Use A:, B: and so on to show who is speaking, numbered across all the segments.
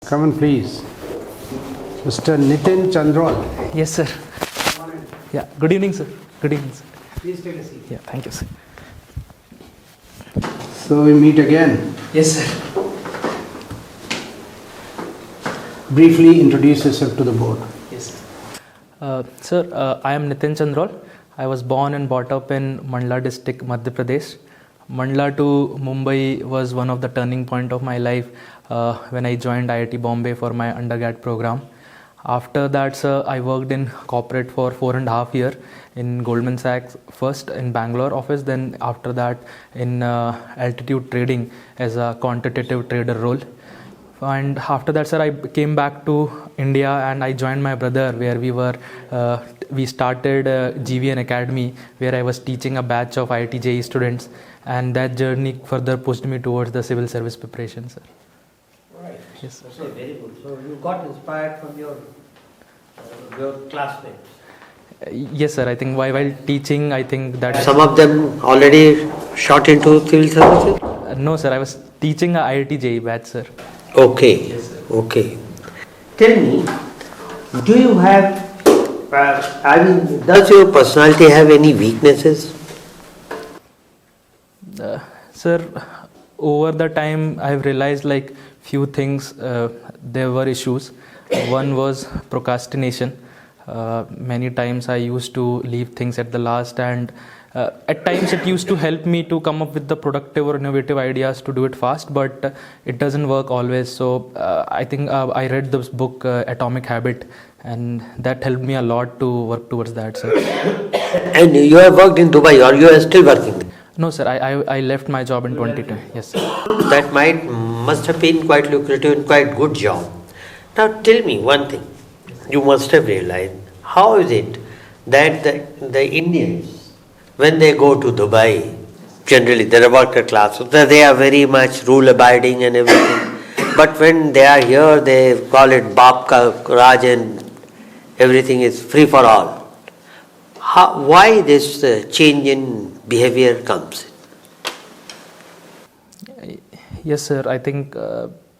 A: Come on, please. Mr. Nitin Chandrol.
B: Yes, sir. Yeah. Good evening, sir. Good evening, sir.
A: Please take a seat.
B: Yeah. Thank you, sir.
A: So we meet again.
B: Yes, sir.
A: Briefly introduce yourself to the board.
B: Yes, sir. I am Nitin Chandrol. I was born and brought up in Mandla district, Madhya Pradesh. Mandla to Mumbai was one of the turning point of my life when I joined IIT Bombay for my undergrad program. After that, sir, I worked in corporate for 4.5 years in Goldman Sachs, first in Bangalore office, then after that in altitude trading as a quantitative trader role. And after that, sir, I came back to India and I joined my brother where we started GVN Academy where I was teaching a batch of IIT JEE students, and that journey further pushed me towards the civil service preparation, sir.
C: Right.
B: Yes, sir.
C: So very good. So you got inspired from your classmates.
B: Yes, sir. I think while teaching, I think that...
C: Some of them already shot into civil services?
B: No, sir. I was teaching a IIT JEE batch, sir.
C: Okay.
B: Yes, sir.
C: Okay. Tell me, do you have, does your personality have any weaknesses?
B: Sir, over the time, I've realized like few things, there were issues. One was procrastination. Many times I used to leave things at the last, and at times it used to help me to come up with the productive or innovative ideas to do it fast, but it doesn't work always. So I think I read this book, Atomic Habit, and that helped me a lot to work towards that, sir.
C: And you have worked in Dubai, or you are still working?
B: No, sir. I left my job in 2020. Yes, sir.
C: That must have been quite lucrative and quite good job. Now tell me one thing. You must have realized, how is it that the Indians, when they go to Dubai, generally they're a worker class, so they are very much rule abiding and everything. But when they are here, they call it Baap Ka Raj and everything is free for all. Why this change in behavior comes?
B: Yes, sir. I think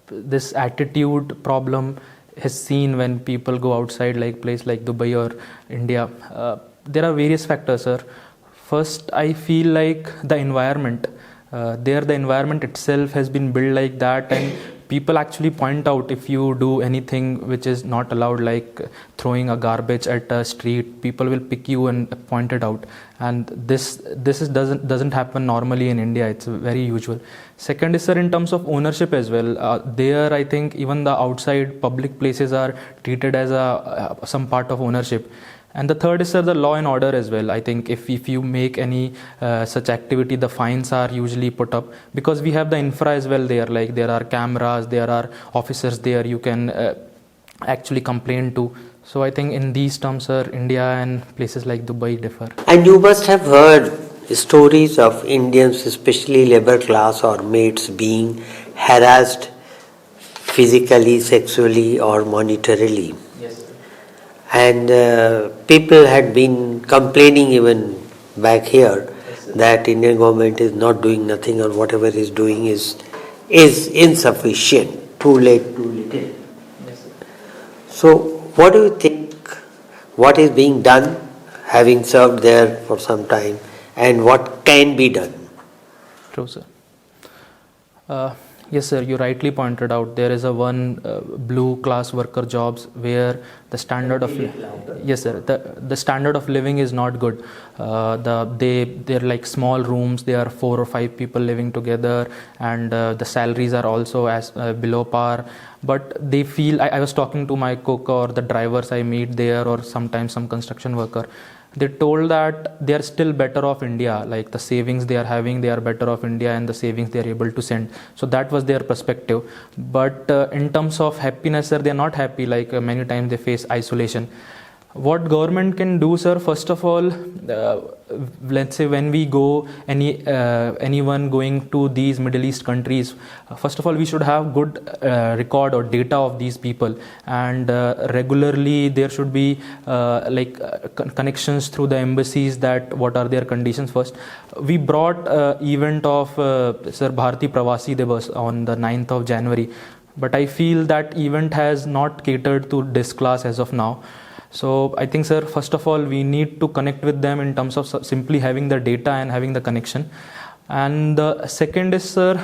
B: this attitude problem is seen when people go outside like place like Dubai or India. There are various factors, sir. First, I feel like the environment. The environment itself has been built like that, and people actually point out if you do anything which is not allowed, like throwing a garbage at a street, people will pick you and point it out. And this doesn't happen normally in India. It's very usual. Second is, sir, in terms of ownership as well. There, I think even the outside public places are treated as some part of ownership. And the third is, sir, the law and order as well. I think if you make any such activity, the fines are usually put up because we have the infra as well there. Like there are cameras, there are officers there you can actually complain to. So I think in these terms, sir, India and places like Dubai differ.
C: And you must have heard stories of Indians, especially labor class or mates, being harassed physically, sexually or monetarily.
B: Yes, sir.
C: And people had been complaining even back here that Indian government is not doing nothing, or whatever is doing is insufficient, too late, too little.
B: Yes, sir.
C: So what do you think, what is being done, having served there for some time, and what can be done?
B: True, sir. Yes, sir, you rightly pointed out there is one blue class worker jobs where the standard of the standard of living is not good. They're like small rooms. There are 4 or 5 people living together, and the salaries are also as below par. But they feel I was talking to my cook or the drivers I meet there, or sometimes some construction worker. They told that they are still better off India, like the savings they are having, they are better off India, and the savings they are able to send. So that was their perspective. But in terms of happiness, sir, they are not happy. Like many times they face isolation. What government can do, sir, first of all, let's say when we go, anyone going to these Middle East countries, first of all, we should have good record or data of these people, and regularly there should be connections through the embassies that what are their conditions first. We brought event of Sir Bharati Pravasi Divas on the 9th of January. but I feel that event has not catered to this class as of now. So I think, sir, first of all, we need to connect with them in terms of simply having the data and having the connection. And the second is, sir,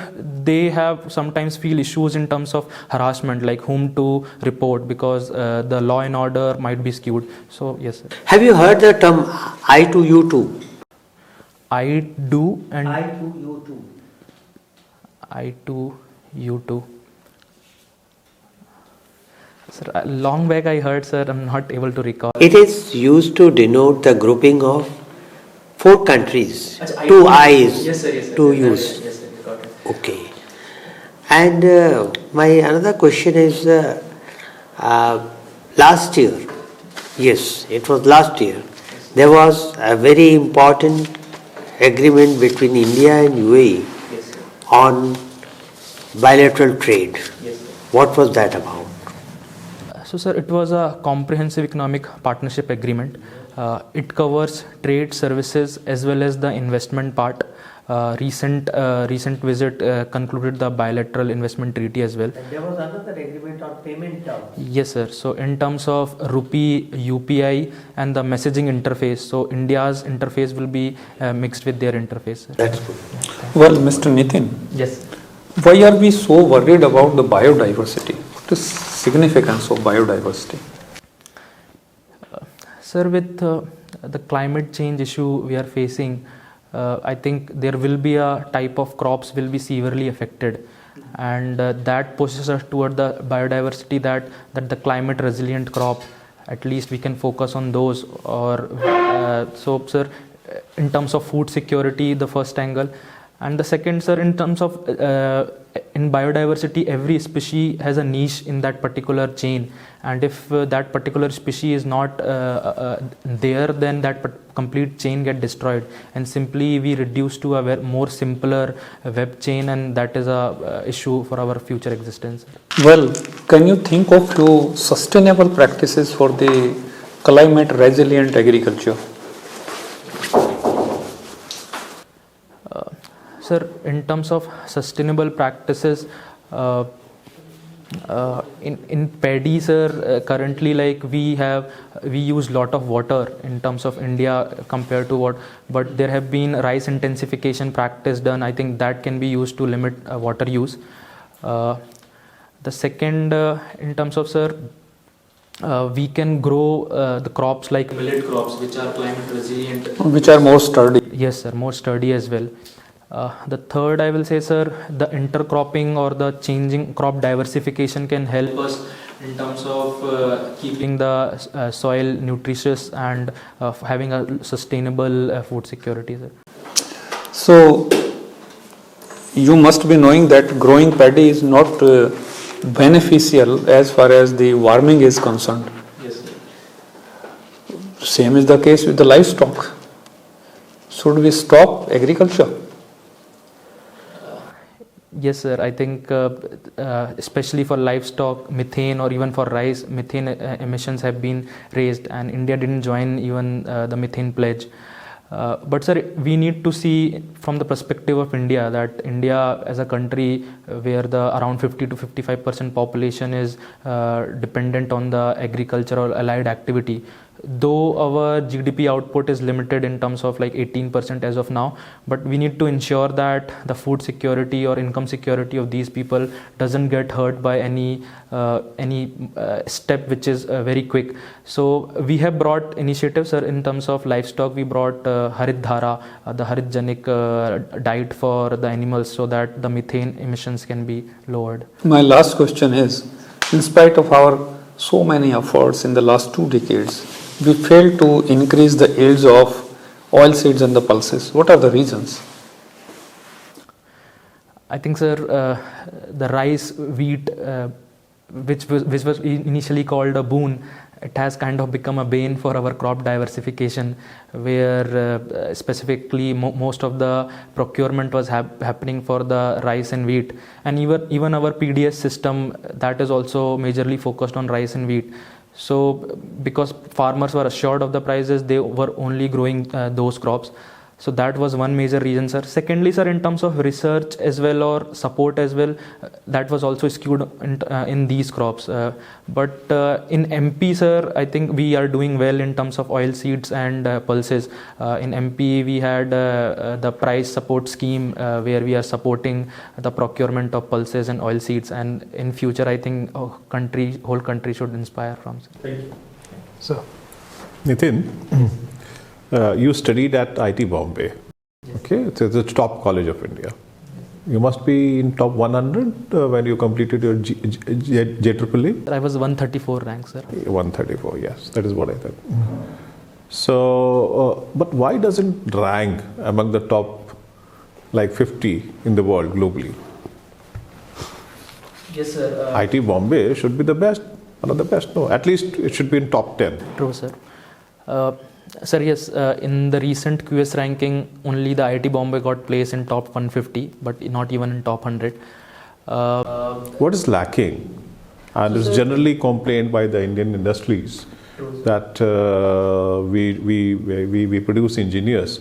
B: they have sometimes feel issues in terms of harassment, like whom to report, because the law and order might be skewed. So yes, sir.
C: Have you heard the term I to you too?
B: I do and
C: I to you too.
B: I to you too. Sir, long back I heard, sir. I'm not able to recall.
C: It is used to denote the grouping of 4 countries, 2 I's,
B: Yes, sir. Yes, sir.
C: to use.
B: Yes, sir. Got it.
C: Okay. And my another question is last year, yes, it was last year, there was a very important agreement between India and UAE
B: Yes, sir.
C: on bilateral trade.
B: Yes, sir.
C: What was that about?
B: So, sir, it was a comprehensive economic partnership agreement. It covers trade, services, as well as the investment part. Recent visit concluded the bilateral investment treaty as well.
C: And there was another agreement on payment terms.
B: Yes, sir. So, in terms of rupee, UPI, and the messaging interface, so India's interface will be mixed with their interface, sir.
C: That's good.
D: Well, Mr. Nitin,
B: Yes.
D: why are we so worried about the biodiversity? What is significance of biodiversity?
B: Sir, with the climate change issue we are facing, I think there will be a type of crops will be severely affected, and that pushes us toward the biodiversity that the climate resilient crop, at least we can focus on those. Or so, sir, in terms of food security, the first angle. And the second, sir, in terms of in biodiversity, every species has a niche in that particular chain, and if that particular species is not there, then that complete chain get destroyed, and simply we reduce to a more simpler web chain, and that is a issue for our future existence.
D: Well, can you think of few sustainable practices for the climate resilient agriculture?
B: Sir, in terms of sustainable practices, in paddy, sir, currently, like we use lot of water in terms of India compared to what, but there have been rice intensification practice done. I think that can be used to limit water use. The second, in terms of, sir, we can grow the crops like millet crops, which are climate resilient.
D: Which are more sturdy?
B: Yes, sir, more sturdy as well. The third, I will say, sir, the intercropping or the changing crop diversification can help us in terms of keeping the soil nutritious and having a sustainable food security, sir.
D: So, you must be knowing that growing paddy is not beneficial as far as the warming is concerned.
B: Yes, sir.
D: Same is the case with the livestock. Should we stop agriculture?
B: Yes, sir. I think especially for livestock, methane, or even for rice, methane emissions have been raised, and India didn't join even the methane pledge. But sir, we need to see from the perspective of India that India as a country where the around 50 to 55% population is dependent on the agricultural allied activity. Though our GDP output is limited in terms of like 18% as of now, but we need to ensure that the food security or income security of these people doesn't get hurt by any step which is very quick. So we have brought initiatives, sir, in terms of livestock. We brought Harit Dhara, the Harit-janic diet for the animals, so that the methane emissions can be lowered.
D: My last question is, in spite of our so many efforts in the last 2 decades, we failed to increase the yields of oilseeds and the pulses. What are the reasons?
B: I think, sir, the rice, wheat, which was initially called a boon, it has kind of become a bane for our crop diversification, where specifically most of the procurement was happening for the rice and wheat, and even our PDS system, that is also majorly focused on rice and wheat. So because farmers were assured of the prices, they were only growing those crops. So that was one major reason, sir. Secondly, sir, in terms of research as well or support as well, that was also skewed in these crops. But in MP, sir, I think we are doing well in terms of oil seeds and pulses. In MP, we had the price support scheme where we are supporting the procurement of pulses and oil seeds. And in future, I think whole country should inspire from. Sir.
E: Thank you.
A: So,
E: Nitin, you studied at IT Bombay. Okay, it's the top college of India. You must be in top 100 when you completed your JEEE.
B: I was 134 rank, sir.
E: 134, yes, that is what I thought. So, but why doesn't rank among the top like 50 in the world globally?
B: Yes, sir.
E: IT Bombay should be the best, one of the best. No, at least it should be in top 10.
B: True, sir. Sir, yes, in the recent QS ranking, only the IT Bombay got placed in top 150, but not even in top 100.
E: What is lacking? And it's generally complained by the Indian industries that we produce engineers,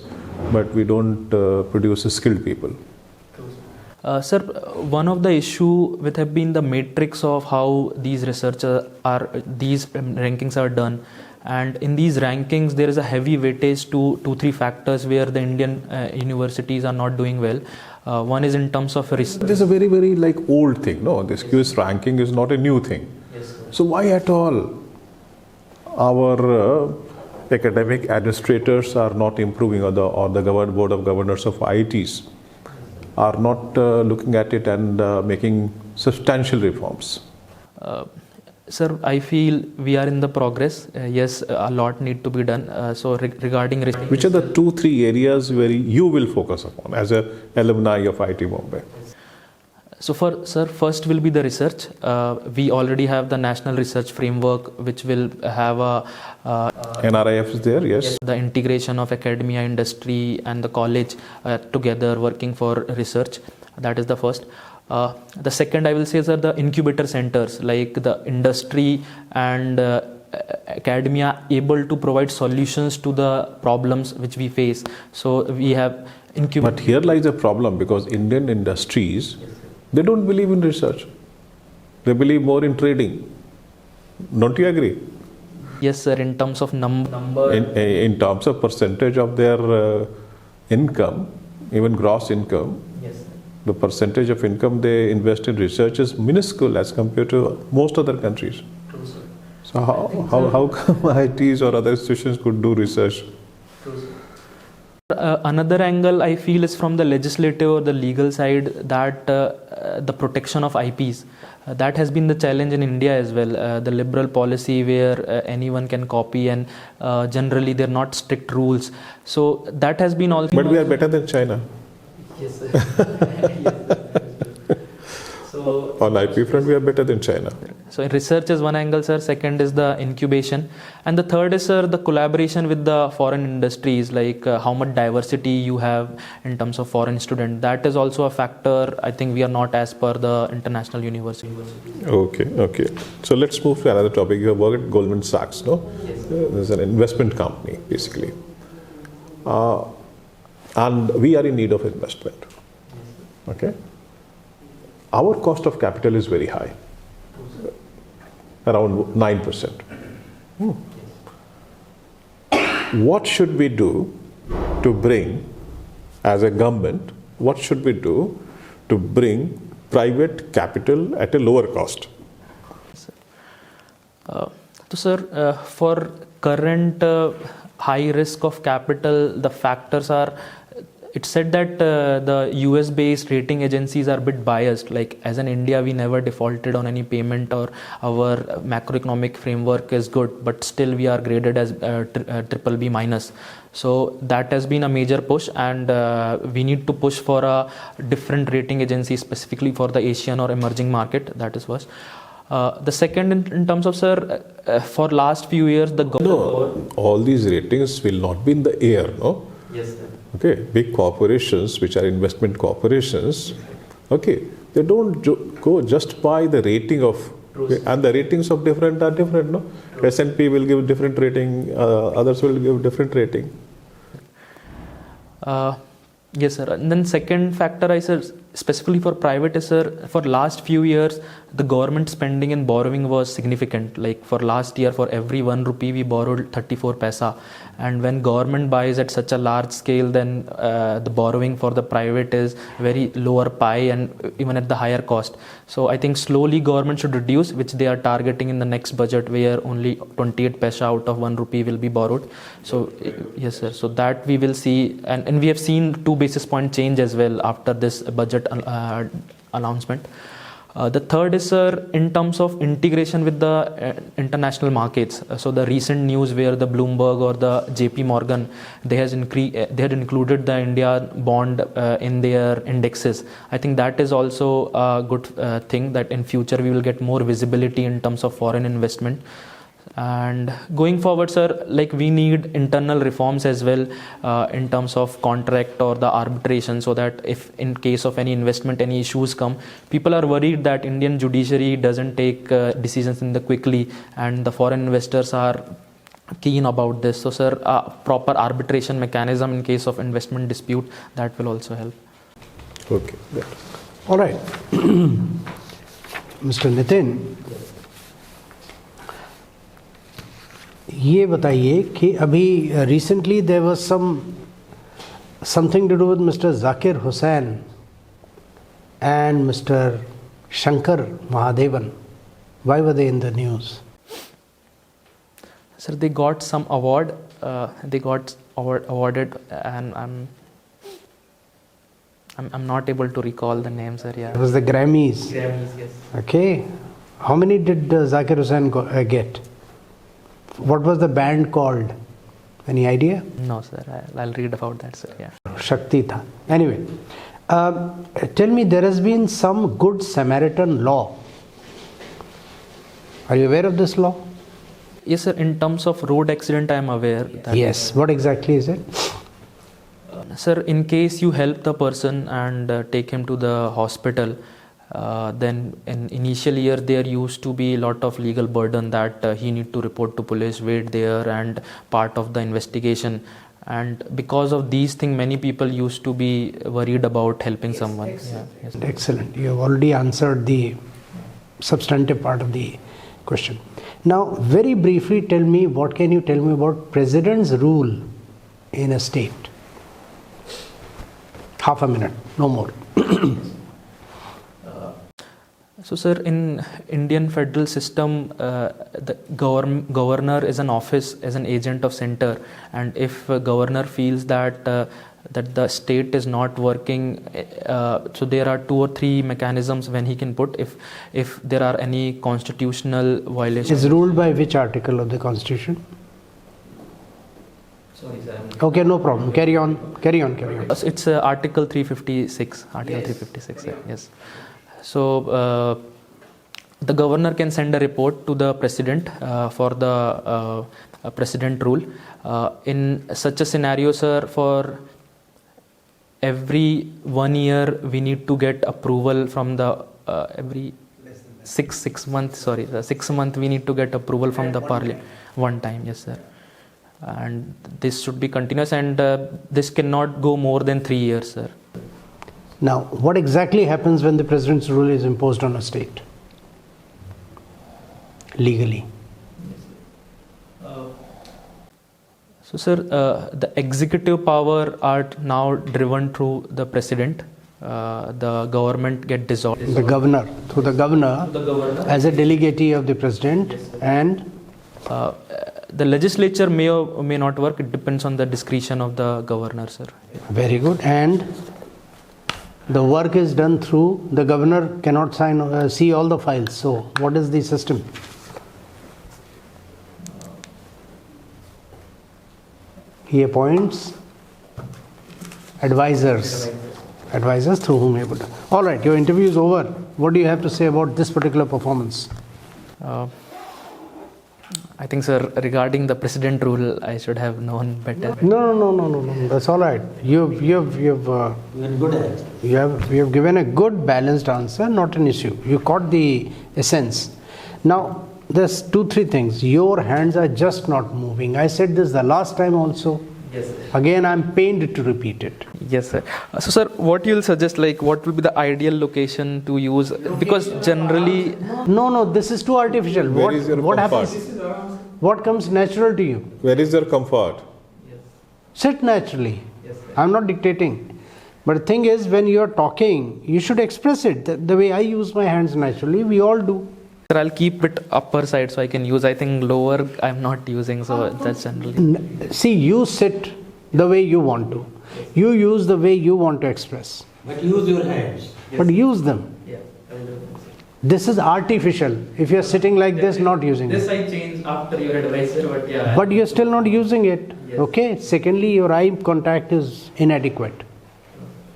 E: but we don't produce skilled people.
B: Sir, one of the issue with have been the matrix of how these these rankings are done. And in these rankings, there is a heavy weightage to 2-3 factors where the Indian universities are not doing well. One is in terms of research.
E: This is a very, very like old thing. No, this QS ranking is not a new thing.
B: Yes, sir.
E: So why at all our academic administrators are not improving, or the board of governors of IITs are not looking at it and making substantial reforms?
B: Sir, I feel we are in the progress. Yes, a lot need to be done. So regarding
E: which are the 2-3 areas where you will focus upon as a alumni of IT Bombay?
B: So first will be the research. We already have the national research framework, which will have a
E: NRIF is there, yes.
B: The integration of academia, industry, and the college together working for research. That is the first. The second, I will say, sir, the incubator centers, like the industry and academia able to provide solutions to the problems which we face. So we have incubator.
E: But here lies a problem, because Indian industries, they don't believe in research. They believe more in trading. Don't you agree?
B: Yes, sir. In terms of number.
E: In terms of percentage of their income, even gross income,
B: Yes, sir.
E: the percentage of income they invest in research is minuscule as compared to most other countries.
B: True, sir.
E: So how come IITs or other institutions could do research?
B: True, sir. Another angle I feel is from the legislative or the legal side, that the protection of IPs. That has been the challenge in India as well. The liberal policy where anyone can copy, and generally they're not strict rules. So that has been also.
E: But we are better than China.
B: Yes, sir. So
E: On IP front, we are better than China.
B: So research is one angle, sir. Second is the incubation, and the third is, sir, the collaboration with the foreign industries, like how much diversity you have in terms of foreign student. That is also a factor. I think we are not as per the international university.
E: Okay. So let's move to another topic. You have worked at Goldman Sachs, no?
B: Yes.
E: There's an investment company, basically. And we are in need of investment. Okay? Our cost of capital is very high, around 9%. What should we do to bring, as a government, what should we do to bring private capital at a lower cost?
B: So, sir, for current high risk of capital, the factors are. It's said that the US-based rating agencies are a bit biased. Like as an India, we never defaulted on any payment, or our macroeconomic framework is good, but still we are graded as BBB minus. So that has been a major push, and we need to push for a different rating agency specifically for the Asian or emerging market. That is first. The second, in terms of, sir, for last few years, the government.
E: No, all these ratings will not be in the air, no?
B: Yes, sir.
E: Okay, big corporations, which are investment corporations, okay, they don't go just by the rating of, and the ratings of different are different, no? S&P will give different rating, others will give different rating.
B: Yes, sir. And then second factor, I said specifically for private is, sir, for last few years the government spending and borrowing was significant. Like for last year, for every 1 rupee we borrowed 34 paisa, and when government buys at such a large scale, then the borrowing for the private is very lower pie and even at the higher cost. So I think slowly government should reduce, which they are targeting in the next budget, where only 28 paisa out of 1 rupee will be borrowed. So yes, sir. So that we will see, and we have seen 2 basis point change as well after this budget announcement. The third is, sir, in terms of integration with the international markets. So the recent news where the Bloomberg or the JP Morgan, they had included the India bond in their indexes. I think that is also a good thing, that in future we will get more visibility in terms of foreign investment. And going forward, sir, like we need internal reforms as well in terms of contract or the arbitration, so that if in case of any investment, any issues come, people are worried that Indian judiciary doesn't take decisions in the quickly, and the foreign investors are keen about this. So, sir, proper arbitration mechanism in case of investment dispute, that will also help.
E: Okay. Yeah.
A: All right. Mr. Nitin, ये बताइए कि अभी recently there was something to do with Mr. Zakir Hussain and Mr. Shankar Mahadevan. Why were they in the news?
B: Sir, they got some award. They got awarded, and I'm not able to recall the name, sir. Yeah.
A: It was the Grammys.
B: Grammys, yes.
A: Okay. How many did Zakir Hussain get? What was the band called? Any idea?
B: No, sir. I'll read about that, sir. Yeah.
A: Shakti tha. Anyway, tell me, there has been some Good Samaritan law. Are you aware of this law?
B: Yes, sir. In terms of road accident, I am aware. That
A: Yes. What exactly is it?
B: Sir, in case you help the person and take him to the hospital, then in initial year there used to be a lot of legal burden that he need to report to police, wait there, and part of the investigation. And because of these things, many people used to be worried about helping someone.
A: Excellent.
B: Yeah, yes.
A: Excellent. You have already answered the substantive part of the question. Now, very briefly, tell me, what can you tell me about President's rule in a state? Half a minute, no more.
B: So, sir, in Indian federal system, the governor is an office, as an agent of center, and if a governor feels that that the state is not working, so there are 2 or 3 mechanisms when he can put if there are any constitutional violations.
A: Is ruled by which article of the Constitution?
B: Sorry, sir.
A: Okay, no problem. Carry on.
B: It's Article 356. Article 356. Yes. So the governor can send a report to the president for the president rule. In such a scenario, sir, for every 1 year we need to get approval from the every 6 months. 6 months we need to get approval from the parliament. One time, yes, sir. And this should be continuous, and this cannot go more than 3 years, sir.
A: Now, what exactly happens when the president's rule is imposed on a state? Legally.
B: So, sir, the executive power are now driven through the president. The government get dissolved.
A: The governor, through the governor, as a delegatee of the president, and
B: the legislature may or may not work. It depends on the discretion of the governor, sir.
A: very good. And the work is done through the governor cannot see all the files. So, what is the system? He appoints advisors through whom he would. All right, your interview is over. What do you have to say about this particular performance?
B: I think, sir, regarding the president rule, I should have known better.
A: No. That's all right. You've given a good balanced answer, not an issue. You caught the essence. Now, there's 2-3 things. Your hands are just not moving. I said this the last time also.
B: Yes, sir.
A: Again, I'm pained to repeat it.
B: Yes, sir. So, sir, what you'll suggest, like, what will be the ideal location to use? Because generally,
A: No, this is too artificial.
E: Where is your
A: what
E: comfort?
A: happens? What comes natural to you?
E: Where is your comfort?
A: Sit naturally. I'm not dictating. But the thing is, when you're talking, you should express it. The way I use my hands naturally, we all do.
B: sir, I'll keep it upper side so I can use. I think lower I'm not using, so that's generally.
A: See, you sit the way you want to. You use the way you want to express.
C: But use your hands.
A: But use them.
B: Yeah, I'll do it.
A: This is artificial. If you're sitting like this, not using it.
B: I changed after your advice, sir, but yeah.
A: But you're still not using it. Okay? Secondly, your eye contact is inadequate.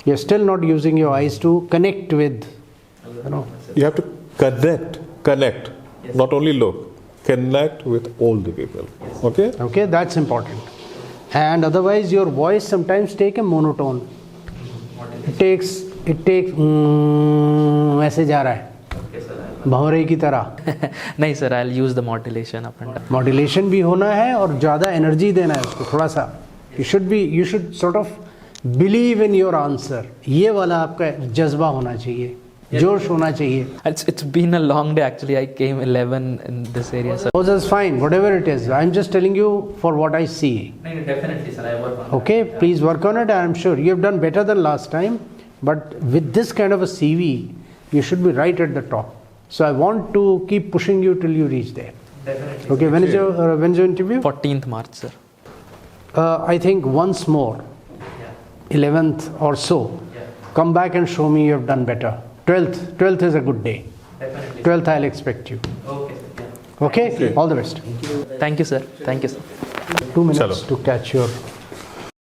A: You're still not using your eyes to connect with, you know.
E: You have to connect, not only look, connect with all the people. Okay?
A: Okay, that's important. And otherwise, your voice sometimes take a monotone. It takes ऐसे जा रहा है भंवरे की तरह.
B: नहीं sir, I'll use the modulation up and down.
A: Modulation भी होना है और ज़्यादा एनर्जी देना है उसको थोड़ा सा. You should sort of believe in your answer. ये वाला आपका जज्बा होना चाहिए, जोश होना चाहिए.
B: It's been a long day actually. I came 11 in this area, sir.
A: Those is fine, whatever it is. I'm just telling you for what I see.
B: No, definitely, sir. I work on
A: Okay, please work on it. I'm sure you have done better than last time. But with this kind of a CV, you should be right at the top. So I want to keep pushing you till you reach there.
B: Definitely.
A: Okay, when's your interview?
B: 14th March, sir.
A: I think once more, 11th or so, come back and show me you have done better. 12th is a good day.
B: Definitely.
A: 12th I'll expect you.
B: Okay, sir.
A: Okay? All the best.
B: Thank you, sir. Thank you, sir.
A: 2 minutes
E: Chalo.
A: to catch your